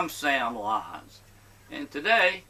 I'm Sam Lyons, and today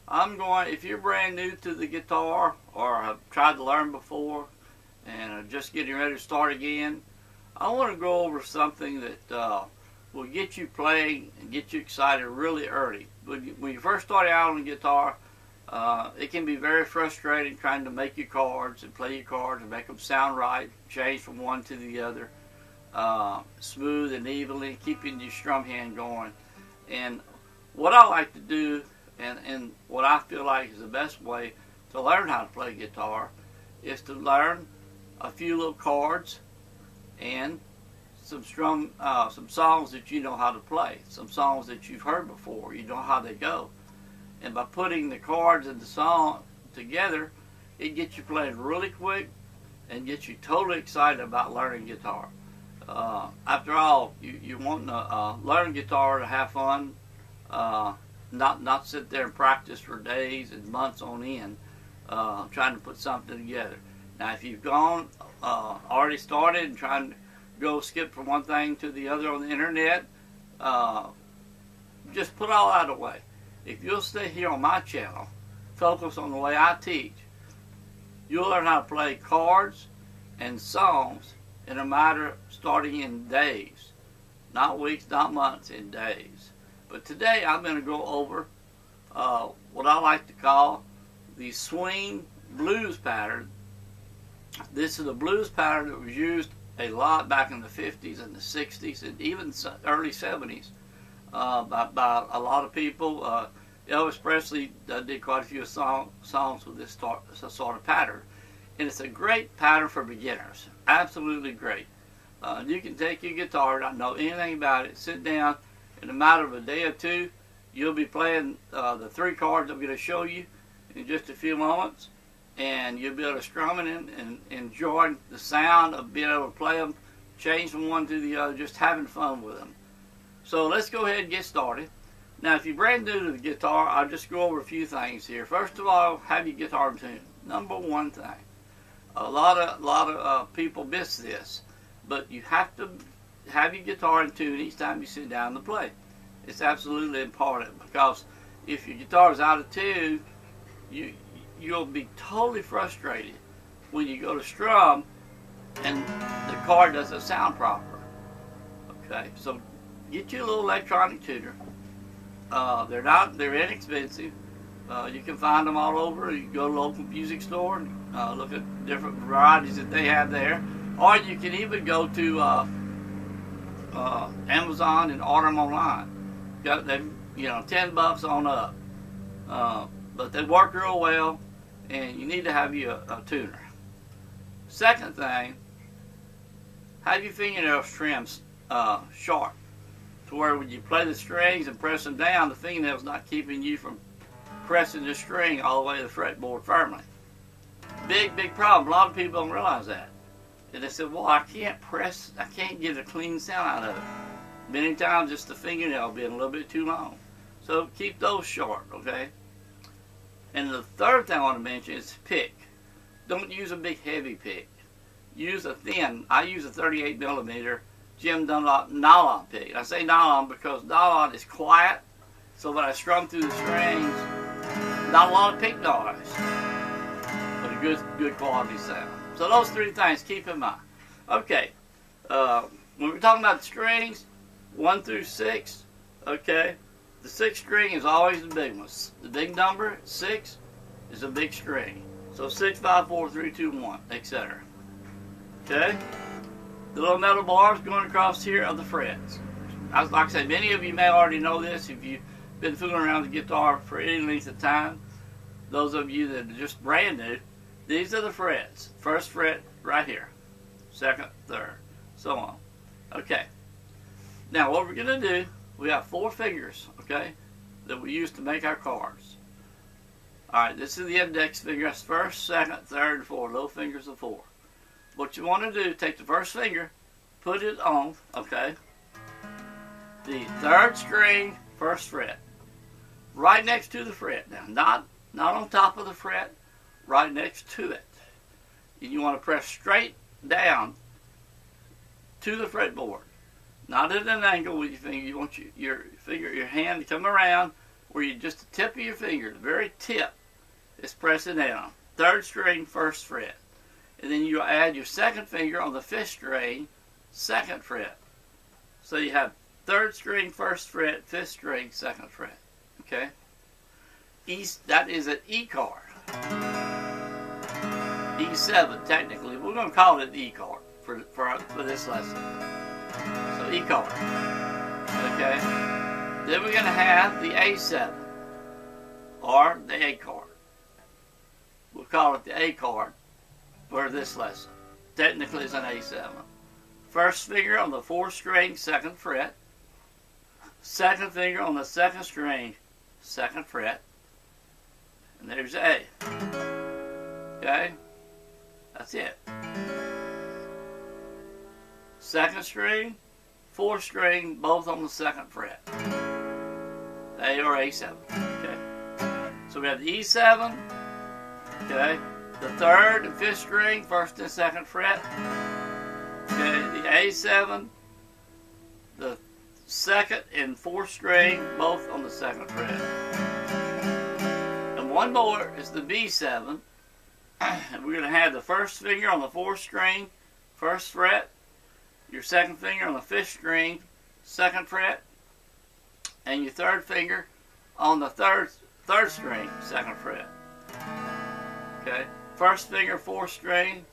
if you're brand new to the guitar or have tried to learn before and are just getting ready to start again, I want to go over something that will get you playing and get you excited really early. When you first start out on the guitar, it can be very frustrating trying to make your chords and play your chords and make them sound right, change from one to the other, smooth and evenly, keeping your strum hand going. And what I like to do, and what I feel like is the best way to learn how to play guitar, is to learn a few little chords and some songs that you know how to play, some songs that you've heard before, you know how they go. And by putting the chords and the song together, it gets you playing really quick and gets you totally excited about learning guitar. After all, you want to learn guitar to have fun, not sit there and practice for days and months on end, trying to put something together. Now, if you've already started and trying to go skip from one thing to the other on the internet, just put all that away. If you'll stay here on my channel, focus on the way I teach, you'll learn how to play chords and songs in a matter starting in days. Not weeks, not months, in days. But today I'm going to go over what I like to call the swing blues pattern. This is a blues pattern that was used a lot back in the 50s and the 60s and even early 70s by a lot of people. Elvis Presley did quite a few songs with this sort of pattern. And it's a great pattern for beginners. Absolutely great. You can take your guitar, not know anything about it, sit down, in a matter of a day or two, you'll be playing the three chords I'm going to show you in just a few moments, and you'll be able to strum it and enjoy the sound of being able to play them, change from one to the other, just having fun with them. So let's go ahead and get started. Now, if you're brand new to the guitar, I'll just go over a few things here. First of all, have your guitar in tune. Number one thing. A lot of people miss this, but you have to have your guitar in tune each time you sit down to play. It's absolutely important, because if your guitar is out of tune, you'll be totally frustrated when you go to strum and the chord doesn't sound proper. Okay, so get you a little electronic tuner. They're inexpensive. You can find them all over. You can go to a local music store and look at different varieties that they have there, or you can even go to Amazon and order them online. Got them, $10 on up. But they work real well, and you need to have you a tuner. Second thing, have your fingernails trimmed sharp, to where when you play the strings and press them down, the fingernail's not keeping you from pressing the string all the way to the fretboard firmly. Big problem. A lot of people don't realize that. And they said, well, I can't get a clean sound out of it. Many times it's the fingernail being a little bit too long. So keep those short, okay? And the third thing I want to mention is pick. Don't use a big heavy pick. Use a thin, I use a 38 millimeter Jim Dunlop nylon pick. I say nylon because nylon is quiet, so when I strum through the strings, not a lot of pick noise, but a good quality sound. So those three things, keep in mind. Okay, when we're talking about the strings, 1 through 6, okay, the 6th string is always the big one. The big number, 6, is a big string. So 6, 5, 4, 3, 2, 1, etc. Okay? The little metal bars going across here are the frets. Like I said, many of you may already know this if you've been fooling around with the guitar for any length of time. Those of you that are just brand new, these are the frets. First fret right here. Second, third, so on. Okay. Now what we're going to do, we have 4 fingers, okay, that we use to make our chords. Alright, this is the index finger. That's first, second, third, and fourth. Little fingers of 4. What you want to do, take the first finger, put it on, okay, the 3rd string, 1st fret. Right next to the fret. Now, not on top of the fret, right next to it. And you want to press straight down to the fretboard. not at an angle with your finger. You want your hand to come around where you just the tip of your finger, the very tip, is pressing down. Third string, first fret. And then you add your second finger on the fifth string, second fret. So you have third string, first fret, fifth string, second fret. Okay? That is an E chord. E7, technically. We're going to call it an E chord for this lesson. So E chord. Okay? Then we're going to have the A7, or the A chord. We'll call it the A chord for this lesson. Technically it's an A7. First finger on the fourth string, second fret. Second finger on the second string, second fret. And there's A. Okay? That's it. Second string, fourth string, both on the second fret. A or A7. Okay? So we have the E7. Okay? The third and fifth string, first and second fret. Okay, the A7, the second and fourth string, both on the second fret. And one more is the B7. And we're going to have the first finger on the fourth string, first fret. Your second finger on the fifth string, second fret. And your third finger on the third string, second fret. Okay? First finger, fourth string,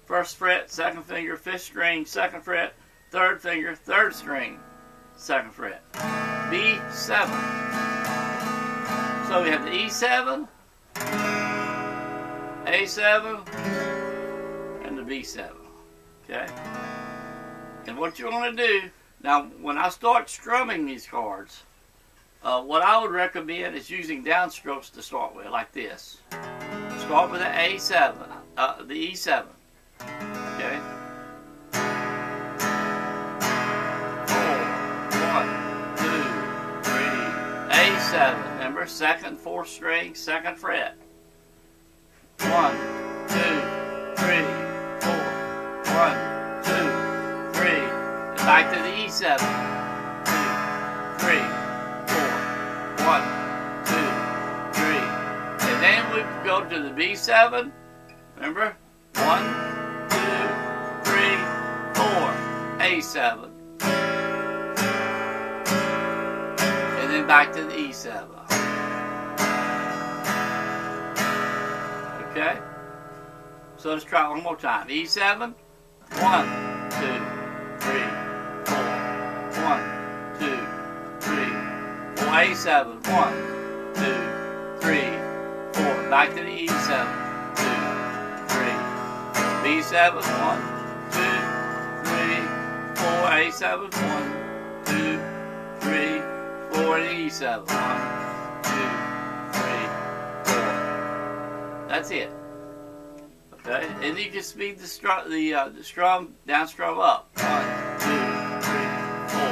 first fret, second finger, fifth string, second fret, third finger, third string, second fret. B7. So we have the E7, A7, and the B7. Okay? And what you want to do, now when I start strumming these chords, what I would recommend is using downstrokes to start with, like this. Start with the A7, the E7. Okay? 4, 1, 2, 3, A7. Remember, second, fourth string, second fret. 1, 2, 3, 4. 1, 2, 3. And back to the E7. 2, 3, 4. 1. Then we go to the B7. Remember? 1, 2, 3, 4. A7. And then back to the E7. Okay? So let's try one more time. E7. 1, 2, 3, 4. 1, 2, 3, 4. A7. 1, 2, 3. Back to the E7, 2, 3, B7, 1, 2, 3, 4, A7, 1, 2, 3, 4, and E7, 1, 2, 3, 4. That's it. Okay, and you can speed the strum down, strum up. 1, 2, 3, 4,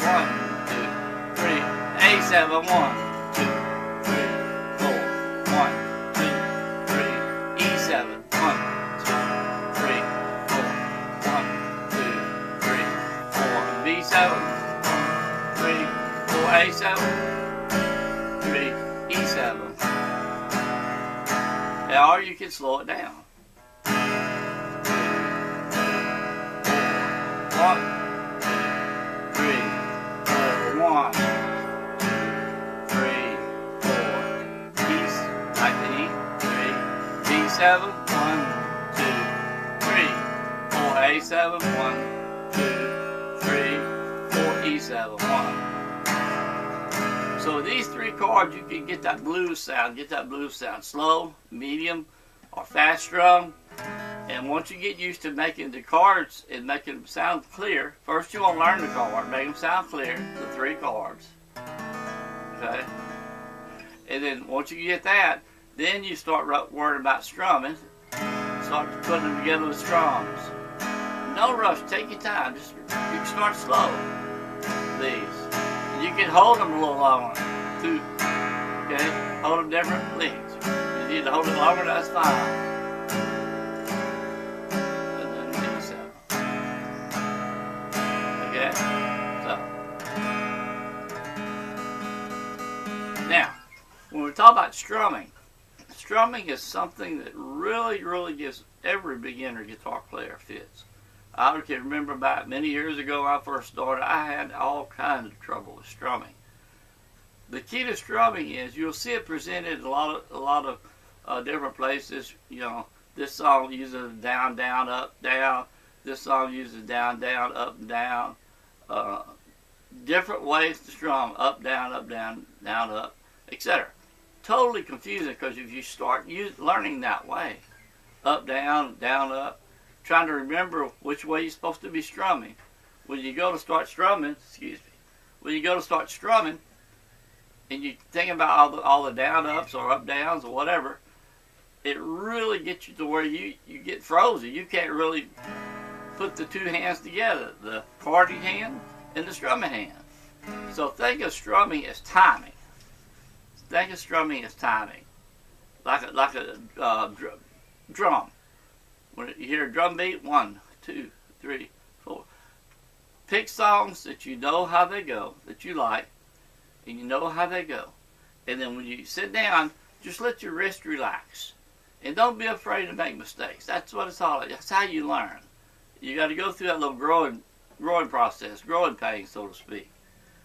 1, 2, 3, A7, 1. A7, 3, E7. Or you can slow it down. 1, 2, 3, 4. 1, 2, 3, 4. Back to E. 3, B7. 1, 2, 3, 4. A7. 1, 2, 3, 4. E7. 1. So with these three chords, you can get that blues sound. Slow, medium, or fast strum. And once you get used to making the chords and making them sound clear, first you want to learn the chord, make them sound clear, the three chords. Okay? And then once you get that, then you start worrying about strumming. Start putting them together with strums. No rush, take your time. You can start slow. These. You can hold them a little longer, too. Okay? Hold them different lengths. If you need to hold it longer, that's fine. And then D7. Okay? when we talk about strumming, strumming is something that really gives every beginner guitar player fits. I can remember back many years ago when I first started, I had all kinds of trouble with strumming. The key to strumming is you'll see it presented in a lot of different places. You know, this song uses down, down, up, down. This song uses down, down, up, down. Different ways to strum: up, down, down, up, etc. Totally confusing, because if you start learning that way, up, down, up, trying to remember which way you're supposed to be strumming, when you go to start strumming, and you think about all the down ups or up downs or whatever, it really gets you to where you get frozen. You can't really put the two hands together, the party hand and the strumming hand. So think of strumming as timing. Like a drum. When you hear a drum beat, 1, 2, 3, 4. Pick songs that you know how they go, that you like, and you know how they go. And then when you sit down, just let your wrist relax. And don't be afraid to make mistakes. That's what it's all about. That's how you learn. You got to go through that little growing process, growing pain, so to speak.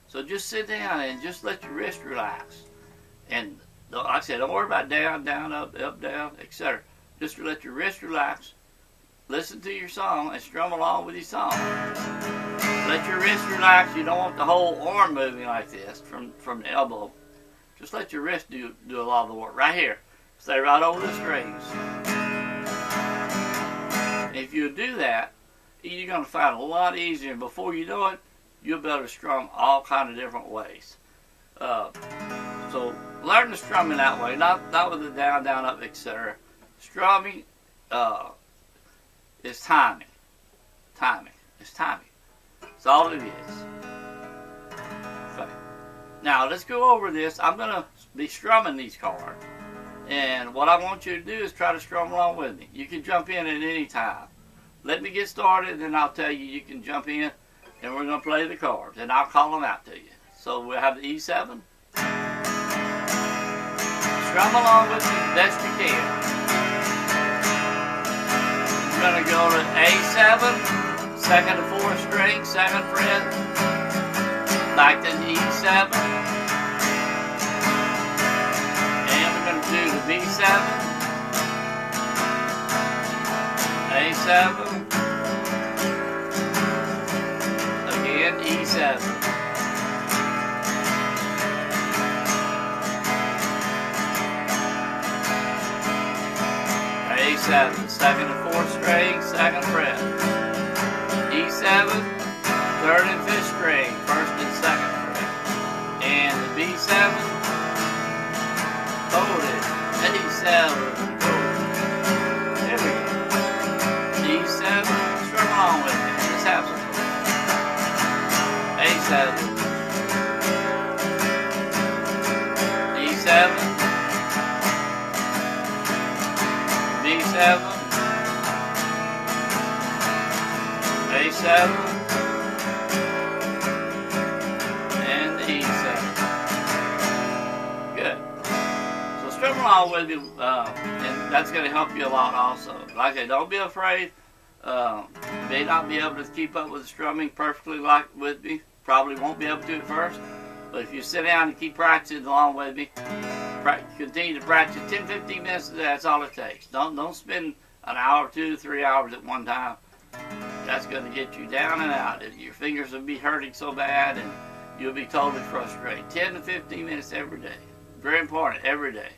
So just sit down and just let your wrist relax. And like I said, don't worry about down, down, up, down, etc. Just let your wrist relax. Listen to your song and strum along with your song. Let your wrist relax. You don't want the whole arm moving like this from the elbow. Just let your wrist do a lot of the work. Right here. Stay right over the strings. If you do that, you're going to find it a lot easier. And before you know it, you'll be able to strum all kinds of different ways. So learn the strumming that way, not with the down, down, up, etc. Strumming is timing. It's timing. That's all it is. Okay. Now let's go over this. I'm going to be strumming these cards. And what I want you to do is try to strum along with me. You can jump in at any time. Let me get started, and then I'll tell you can jump in, and we're going to play the cards, and I'll call them out to you. So we'll have the E7. Strum along with me best you can. We're going to go to A7, second to fourth string, second fret, back to E7, and we're going to do the B7, A7, again E7. A7, second and fourth string, second fret. E7, third and fifth string, first and second fret. And the B7, hold it. A7, hold it. There we go. E7, strum along with me. Let's have some fun. A7, E7, B7, A7, and E7. Good. So strum along with me, and that's going to help you a lot also. Like I said, don't be afraid. You may not be able to keep up with the strumming perfectly like with me. Probably won't be able to at first. But if you sit down and keep practicing along with me, continue to practice 10-15 minutes a day. That's all it takes. Don't spend an hour, 2, 3 hours at one time. That's going to get you down and out. Your fingers will be hurting so bad, and you'll be totally frustrated. 10 to 15 minutes every day. Very important, every day.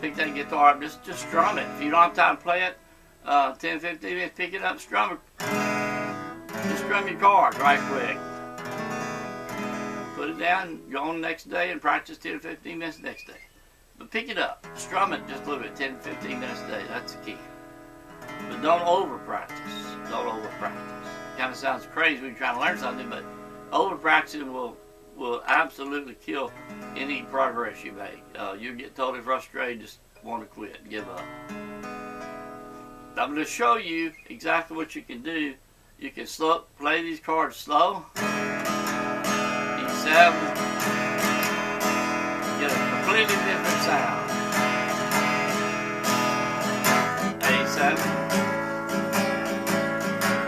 Pick that guitar up, just strum it. If you don't have time to play it, 10, 15 minutes, pick it up, strum it. Just strum your cards right quick. Put it down, go on the next day and practice 10 to 15 minutes next day. But pick it up, strum it just a little bit, 10 to 15 minutes a day. That's the key. But don't over practice. Don't over practice. Kind of sounds crazy when you're trying to learn something, but over practicing will absolutely kill any progress you make. You'll get totally frustrated, just want to quit and give up. I'm going to show you exactly what you can do. You can play these cards slow. E7. Get a completely different sound. A7,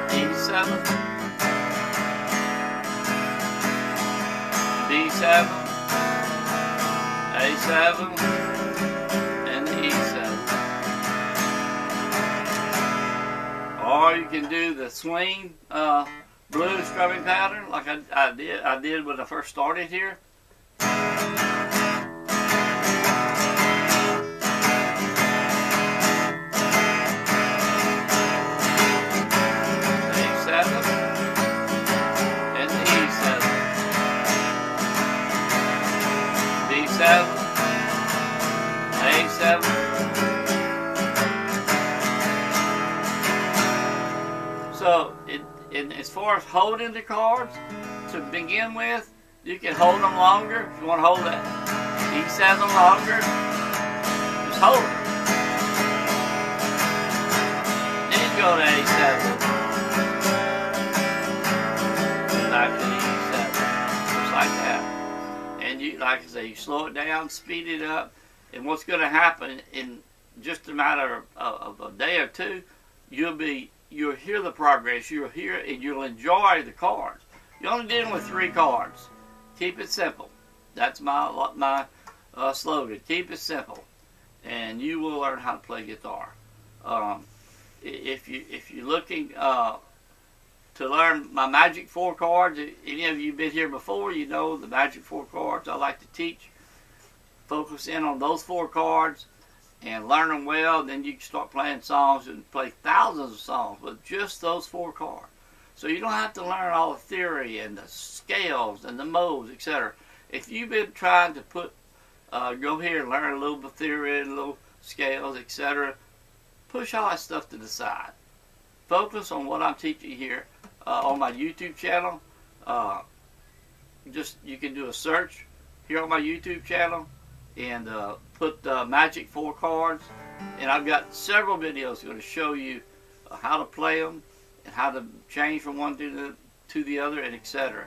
E7, B7, A7, and the E7. Or you can do the swing blues strumming pattern like I did when I first started here. A7. So, as far as holding the cards, to begin with, you can hold them longer. If you want to hold that E7 longer, just hold it. Then go to A7. Back to E7. Just like that. And you, like I say, you slow it down, speed it up. And what's going to happen in just a matter of a day or two, you'll hear the progress. You'll hear and you'll enjoy the cards. You're only dealing with 3 cards. Keep it simple. That's my slogan. Keep it simple, and you will learn how to play guitar. If you're looking to learn my magic 4 cards, any of you been here before, you know the magic 4 cards I like to teach. Focus in on those 4 cards and learn them well. Then you can start playing songs and play thousands of songs with just those 4 cards. So you don't have to learn all the theory and the scales and the modes, etc. If you've been trying to go here and learn a little bit of theory and little scales, etc., push all that stuff to the side. Focus on what I'm teaching here on my YouTube channel. You can do a search here on my YouTube channel and put magic 4 cards, and I've got several videos going to show you how to play them and how to change from one to the other, and etc.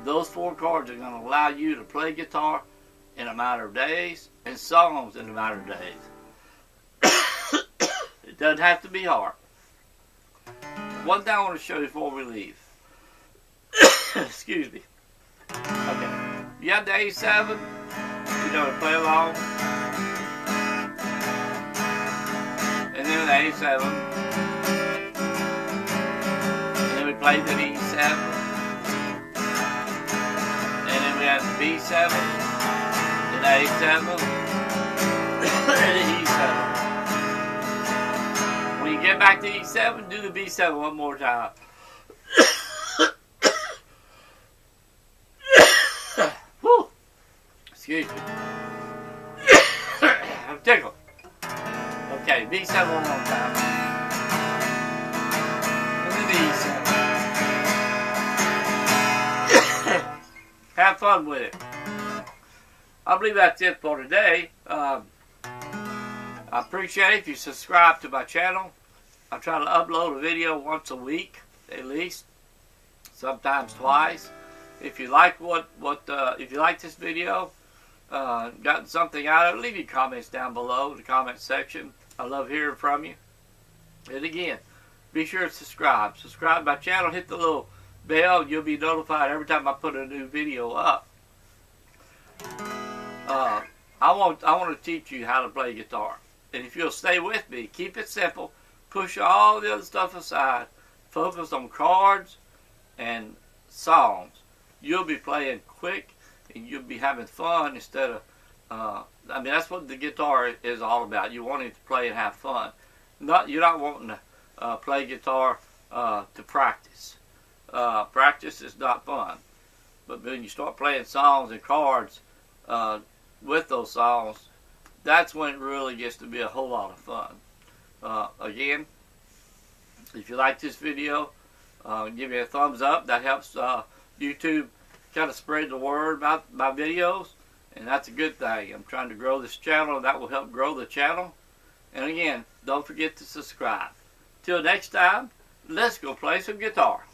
Those 4 cards are going to allow you to play guitar in a matter of days and songs in a matter of days. It doesn't have to be hard. One thing I want to show you before we leave. Excuse me. Okay. You have the A7. You know to play along. And then the A7. And then we play the E7. And then we have the B7. And the A7. And the E7. When you get back to E7, do the B7 one more time. Whew. Excuse me. I'm tickled. Okay, B7 one more time. And then the E7. Have fun with it. I believe that's it for today. I appreciate it if you subscribe to my channel. I try to upload a video once a week, at least, sometimes twice. If you like if you like this video, gotten something out of it, leave your comments down below in the comment section. I love hearing from you. And again, be sure to subscribe. Subscribe to my channel. Hit the little bell. And you'll be notified every time I put a new video up. I want to teach you how to play guitar. And if you'll stay with me, keep it simple. Push all the other stuff aside. Focus on chords and songs. You'll be playing quick and you'll be having fun instead of, I mean, that's what the guitar is all about. You want it to play and have fun. You're not wanting to play guitar to practice. Practice is not fun. But when you start playing songs and chords with those songs, that's when it really gets to be a whole lot of fun. Again, if you like this video, give me a thumbs up. That helps YouTube kind of spread the word about my videos, and that's a good thing. I'm trying to grow this channel, and that will help grow the channel. And again, don't forget to subscribe. Till next time, let's go play some guitar.